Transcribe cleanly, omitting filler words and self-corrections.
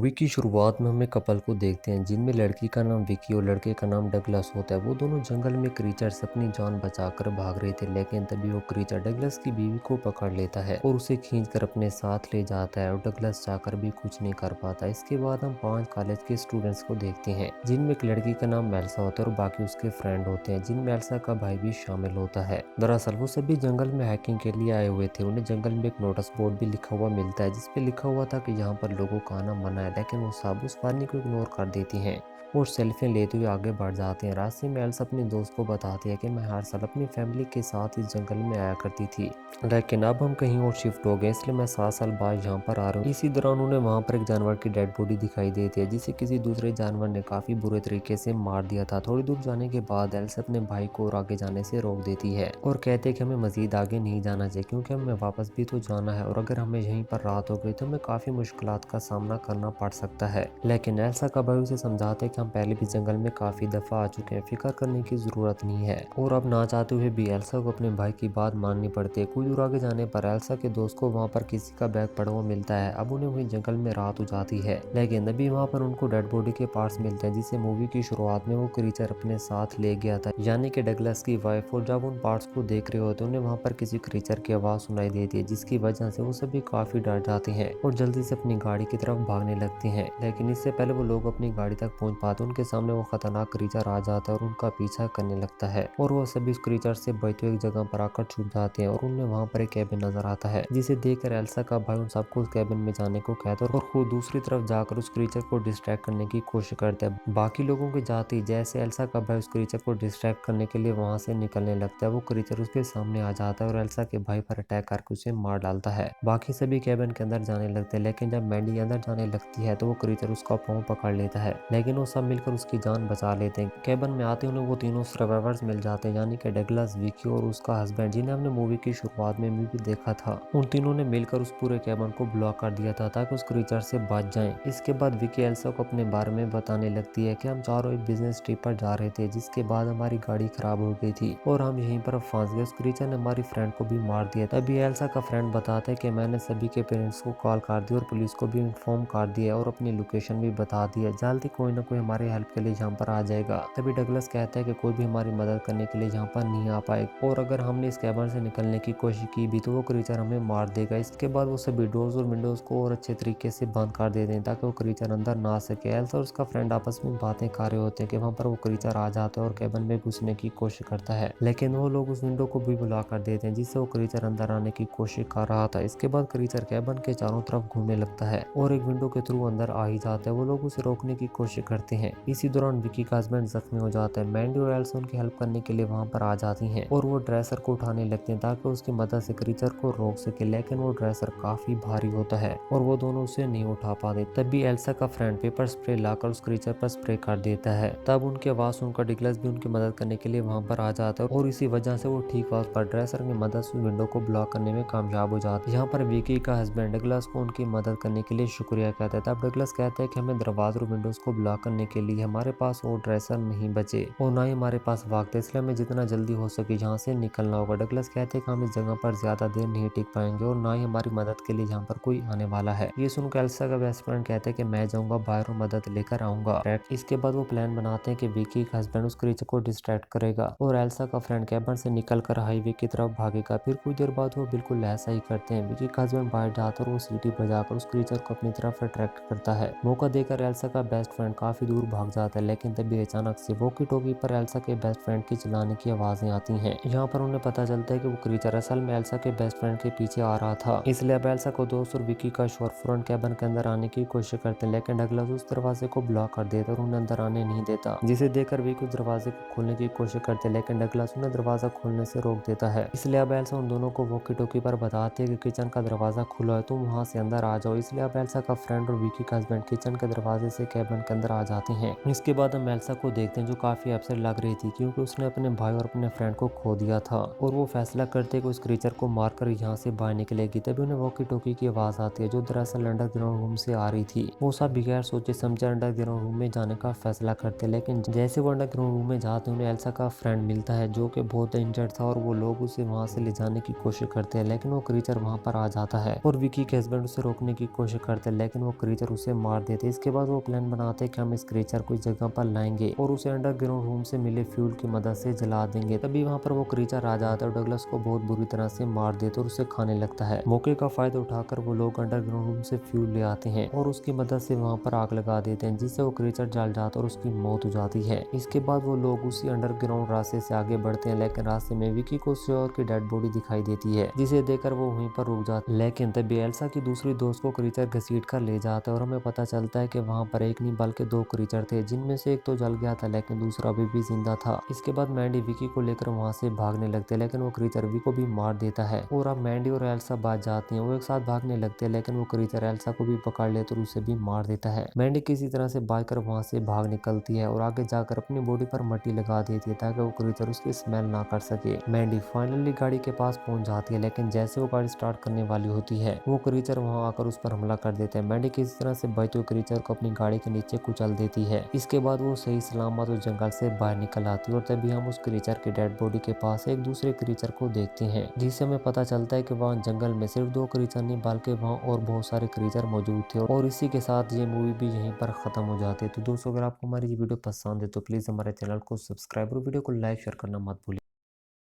Movie की शुरुआत में हम एक कपल को देखते हैं जिनमें लड़की का नाम विकी और लड़के का नाम डगलस होता है। वो दोनों जंगल में क्रीचर्स अपनी जान बचाकर भाग रहे थे, लेकिन तभी वो क्रीचर डगलस की बीवी को पकड़ लेता है और उसे खींचकर अपने साथ ले जाता है और डगलस चाहकर भी कुछ नहीं कर पाता। इसके बाद हम 5 कॉलेज के स्टूडेंट्स को देखते हैं जिनमें एक लड़की का नाम मेल्सा होता है और बाकी उसके फ्रेंड होते हैं, जिनमें एल्सा का भाई भी शामिल होता है। दरअसल वो सभी जंगल में हाइकिंग के लिए आए हुए थे। उन्हें जंगल में एक नोटिस बोर्ड भी लिखा हुआ मिलता है जिसपे लिखा हुआ था कि यहाँ पर लोगों का आना मना है, लेकिन वो सब उस वार्निंग को इग्नोर कर देती हैं और सेल्फियां लेते हुए आगे बढ़ जाते हैं। रास्ते में एल्सा अपने दोस्त को बताती है कि मैं हर साल अपनी फैमिली के साथ इस जंगल में आया करती थी, लेकिन अब हम कहीं और शिफ्ट हो गए, इसलिए मैं 7 साल बाद यहाँ पर आ रहा हूँ। इसी दौरान उन्हें वहाँ पर एक जानवर की डेड बॉडी दिखाई देती है जिसे किसी दूसरे जानवर ने काफी बुरे तरीके से मार दिया था। थोड़ी दूर जाने के बाद एल्सा अपने भाई को और आगे जाने से रोक देती है और कहते हैं कि हमें मजीद आगे नहीं जाना चाहिए क्योंकि हमें वापस भी तो जाना है और अगर हमें यहीं पर रात हो गई तो हमें काफी मुश्किलात का सामना करना पड़ सकता है। लेकिन एल्सा का भाई उसे समझाते हैं कि हम पहले भी जंगल में काफी दफा आ चुके हैं, फिक्र करने की जरूरत नहीं है। और अब ना चाहते हुए भी एल्सा को अपने भाई की बात माननी पड़ती है। कुछ दूर आगे जाने पर एल्सा के दोस्त को वहाँ पर किसी का बैग पड़ा हुआ मिलता है। अब उन्हें वही जंगल में रात हो जाती है, लेकिन अभी वहाँ पर उनको डेड बॉडी के पार्ट्स मिलते हैं जिसे मूवी की शुरुआत में वो क्रीचर अपने साथ ले गया था, यानी कि डगलस की वाइफ। और जब उन पार्ट्स को देख रहे होते हैं उन्हें वहाँ पर किसी क्रीचर की आवाज सुनाई देती है जिसकी वजह से वो सभी काफी डर जाते हैं और जल्दी से अपनी गाड़ी की तरफ भागने लगते हैं। लेकिन इससे पहले वो लोग अपनी गाड़ी तक पहुंच पाते उनके सामने वो खतरनाक क्रीचर आ जाता है और उनका पीछा करने लगता है और वो सभी उस क्रीचर से बचते हुए एक जगह पर आकर छुप जाते हैं और उन्हें वहाँ पर एक कैबिन नजर आता है जिसे देखकर एल्सा का भाई उन सबको उस कैबिन में जाने को कहता है और खुद दूसरी तरफ जाकर उस क्रीचर को डिस्ट्रैक्ट करने की कोशिश करता है। बाकी लोगों के जाते ही जैसे एल्सा का भाई उस क्रीचर को डिस्ट्रैक्ट करने के लिए वहाँ से निकलने लगता है, वो क्रीचर उसके सामने आ जाता है और एल्सा के भाई पर अटैक करके उसे मार डालता है। बाकी सभी कैबिन के अंदर जाने लगते हैं, लेकिन जब मैंडी अंदर जाने लगती है तो वो क्रीचर उसका पांव पकड़ लेता है, लेकिन वो सब मिलकर उसकी जान बचा लेते हैं। कैबिन में आते उन्हें वो तीनों सर्वाइवर्स मिल जाते हैं, यानी कि डगलस, विकी और उसका हस्बैंड, जिन्हें हमने मूवी की शुरुआत में भी देखा था। उन तीनों ने मिलकर उस पूरे कैबिन को ब्लॉक कर दिया था ताकि उस क्रीचर से बच जाएं। इसके बाद विकी एल्सा को अपने बारे में बताने लगती है कि हम चारों एक बिजनेस ट्रिप पर जा रहे थे जिसके बाद हमारी गाड़ी खराब हो गई थी और हम यहीं पर फंस गए। उस क्रीचर ने हमारी फ्रेंड को भी मार दिया। तभी एल्सा का फ्रेंड बताता है कि मैंने सभी के पेरेंट्स को कॉल कर दी और पुलिस को भी इन्फॉर्म कर दिया और अपनी लोकेशन भी बता दी है, जल्दी कोई ना कोई हमारी हेल्प के लिए यहाँ पर आ जाएगा। तभी डगलस कहता है कि कोई भी हमारी मदद करने के लिए यहाँ पर नहीं आ पाएगा और अगर हमने इस कैबिन से निकलने की कोशिश की भी तो वो क्रीचर हमें मार देगा। इसके बाद वो सभी डोर्स और विंडोज को और अच्छे तरीके से बंद कर देते हैं ताकि वो क्रीचर अंदर ना आ सके। एल्सा और उसका फ्रेंड आपस में बातें कर रहे होते हैं कि वहाँ पर वो क्रीचर आ जाता है और कैबिन में घुसने की कोशिश करता है, लेकिन वो लोग उस विंडो को भी बुला कर देते हैं जिससे वो क्रीचर अंदर आने की कोशिश कर रहा था। इसके बाद क्रीचर कैबिन के चारों तरफ घूमने लगता है और एक विंडो के थ्रू अंदर आ ही जाता है। वो लोग उसे रोकने की कोशिश करते हैं। इसी दौरान विकी का हस्बैंड जख्मी हो जाता है। मैंडी और एल्सा उनकी हेल्प करने के लिए वहाँ पर आ जाती हैं और वो ड्रेसर को उठाने लगते हैं ताकि उसकी मदद से क्रीचर को रोक सके, लेकिन वो ड्रेसर काफी भारी होता है और वो दोनों उसे नहीं उठा पाते। तभी एल्सा का फ्रेंड पेपर स्प्रे लाकर उस क्रीचर पर स्प्रे कर देता है। तब उनकी आवाज सुनकर डगलस भी उनकी मदद करने के लिए वहाँ पर आ जाता है और इसी वजह से वो ठीक वक्त पर ड्रेसर की मदद से विंडो को ब्लॉक करने में कामयाब हो जाता है। यहाँ पर विकी का हस्बैंड डगलस को उनकी मदद करने के लिए शुक्रिया कहता है। तब डगलस कहता है कि हमें दरवाजे और विंडोज को ब्लॉक करने के लिए हमारे पास वो ड्रेसर नहीं बचे और ना ही हमारे पास वक्त है, इसलिए हमें जितना जल्दी हो सके यहाँ से निकलना होगा। डगलस कहते हैं कि हम इस जगह पर ज्यादा देर नहीं टिक पाएंगे और ना ही हमारी मदद के लिए यहाँ पर कोई आने वाला है। ये सुनकर एल्सा का बेस्ट फ्रेंड कहते हैं कि मैं जाऊंगा बाहर और मदद लेकर आऊंगा। इसके बाद वो प्लान बनाते हैं कि विकी का हस्बैंड उस क्रीचर को डिस्ट्रैक्ट करेगा और एल्सा का फ्रेंड कैबिन से निकलकर हाईवे की तरफ भागेगा। फिर कुछ देर बाद वो बिल्कुल ऐसा ही करते हैं। विकी का हस्बैंड बाहर जाता है और वो सीटी बजाकर उस क्रीचर को अपनी तरफ अट्रैक्ट करता है। मौका देकर एल्सा का बेस्ट फ्रेंड काफी दूर भाग जाता है, लेकिन तभी अचानक से वॉकी टॉकी पर एल्सा के बेस्ट फ्रेंड की चिल्लाने की आवाजें आती हैं। यहाँ पर उन्हें पता चलता है कि वो क्रीचर असल में एल्सा के बेस्ट फ्रेंड के पीछे आ रहा था। इसलिए अब एल्सा को दोस्त और विकी का शोर फ्रंट कैबिन के अंदर आने की कोशिश करते हैं, लेकिन डगलस उस दरवाजे को ब्लॉक कर देता है और उन्हें अंदर आने नहीं देता, जिसे देखकर विकी उस दरवाजे को खोलने की कोशिश करते हैं, लेकिन डगलस उन्हें दरवाजा खोलने से रोक देता है। इसलिए अब एल्सा उन दोनों को वॉकी टॉकी पर बताती है कि किचन का दरवाजा खुला है, तुम वहाँ से अंदर आ जाओ। इसलिए अब एल्सा का फ्रेंड और विकी का हस्बैंड किचन के दरवाजे से कैबिन के अंदर आ जाते हैं। इसके बाद हम एल्सा को देखते हैं जो काफी अपसेट लग रही थी क्योंकि उसने अपने भाई और अपने फ्रेंड को खो दिया था और वो फैसला करते कि उस क्रीचर को मारकर यहाँ से बाहर निकलेगी। तभी उन्हें वॉकी टॉकी की आवाज आती है जो दरअसल अंडरग्राउंड रूम से आ रही थी। वो सब बगैर सोचे समझे अंडरग्राउंड रूम में जाने का फैसला करते, लेकिन जैसे वो अंडरग्राउंड रूम में जाते उन्हें एल्सा का फ्रेंड मिलता है जो कि बहुत इंजर्ड था और वो लोग उसे वहाँ से ले जाने की कोशिश करते हैं, लेकिन वो क्रीचर वहाँ पर आ जाता है और विकी के हस्बैंड उसे रोकने की कोशिश करते हैं, लेकिन वो क्रीचर उसे मार देते। इसके बाद वो प्लान बनाते हैं कि हम इस क्रीचर को इस जगह पर लाएंगे और उसे अंडरग्राउंड रूम से मिले फ्यूल की मदद से जला देंगे। तभी वहाँ पर वो क्रीचर आ जाता है और डगलस को बहुत बुरी तरह से मार देता और उसे खाने लगता है। मौके का फायदा उठाकर वो लोग अंडरग्राउंड रूम से फ्यूल ले आते हैं और उसकी मदद से वहाँ पर आग लगा देते हैं, जिससे वो क्रीचर जल जाता है और उसकी मौत हो जाती है। इसके बाद वो लोग उसी अंडरग्राउंड रास्ते से आगे बढ़ते हैं, लेकिन रास्ते में विकी को श्योर की डेड बॉडी दिखाई देती है, जिसे देखकर वो वहीं पर रुक जाता है। लेकिन तभी एल्सा की दूसरी दोस्त को क्रीचर घसीट कर ले जाता है और हमें पता चलता है कि वहाँ पर एक नहीं बल्कि दो क्रीचर थे, जिनमें से एक तो जल गया था लेकिन दूसरा अभी भी जिंदा था। इसके बाद मैंडी विकी को लेकर वहाँ से भागने लगते हैं, लेकिन वो क्रीचर विकी को भी मार देता है और अब मैंडी और एल्सा बच जाती हैं। वो एक साथ भागने लगते हैं, लेकिन वो क्रीचर एल्सा को भी पकड़ लेते और उसे भी मार देता है। मैंडी किसी तरह से बचकर वहाँ से भाग निकलती है और आगे जाकर अपनी बॉडी पर मट्टी लगा देती है ताकि वो क्रीचर उसकी स्मेल ना कर सके। मैंडी फाइनली गाड़ी के पास पहुंच जाती है, लेकिन जैसे वो गाड़ी स्टार्ट करने वाली होती है वो क्रीचर वहां आकर उस पर हमला कर देते हैं। मैंडी किसी तरह से बचते हुए क्रीचर को अपनी गाड़ी के नीचे कुचल देती है। इसके बाद वो सही सलामत उस जंगल से बाहर निकल आती है और तभी हम उस क्रीचर के डेड बॉडी के पास एक दूसरे क्रीचर को देखते हैं, जिससे हमें पता चलता है कि वहाँ जंगल में सिर्फ दो क्रीचर नहीं बल्कि वहाँ और बहुत सारे क्रीचर मौजूद थे। और इसी के साथ ये मूवी भी यहीं पर खत्म हो जाती है। तो दोस्तों, अगर आपको हमारी ये वीडियो पसंद है तो प्लीज हमारे चैनल को सब्सक्राइब और वीडियो को लाइक शेयर करना मत भूलिए।